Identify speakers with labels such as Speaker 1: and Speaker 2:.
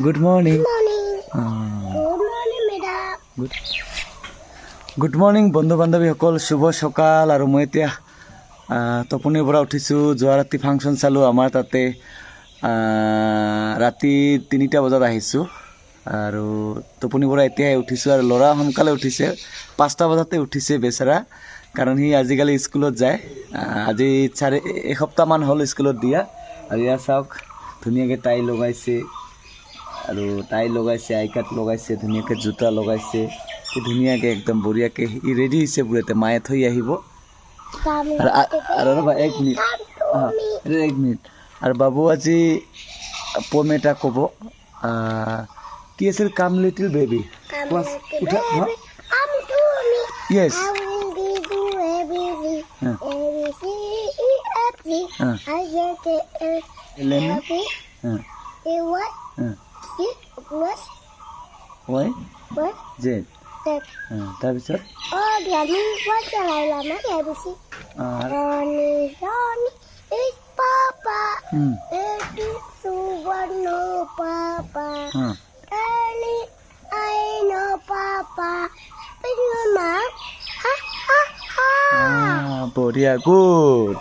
Speaker 1: Good morning good morning বন্ধু বান্ধৱীসকল, শুভ সকাল। আৰু মই এতিয়া টোপনিৰ পৰা উঠিছোঁ। যোৱা ৰাতি ফাংচন চালোঁ আমাৰ তাতে। ৰাতি 3টা বজাত আহিছোঁ আৰু টোপনিৰ পৰা এতিয়াই উঠিছোঁ। আৰু ল'ৰা সোনকালে উঠিছে, 5টা বজাতে উঠিছে বেচেৰা, কাৰণ সি আজিকালি স্কুলত যায়। আজি এসপ্তাহমান হ'ল স্কুলত দিয়া। আৰু ইয়াৰ চাওক ধুনীয়াকৈ টাই লগাইছে, আৰু টাই লগাইছে, আই কাৰ্ড লগাইছে, ধুনীয়াকৈ জোতা লগাইছে, ধুনীয়াকৈ একদম বঢ়িয়াকৈ ই ৰেডি হৈছে। বুঢ়াতে মায়ে থৈ আহিব। আৰু ৰ'বা এক মিনিট আৰু বাবু আজি পম এটা ক'ব। কি আছিল? কাম লিটিল বেবী। য়েছ। তাৰপিছত বঢ়িয়া, গুড।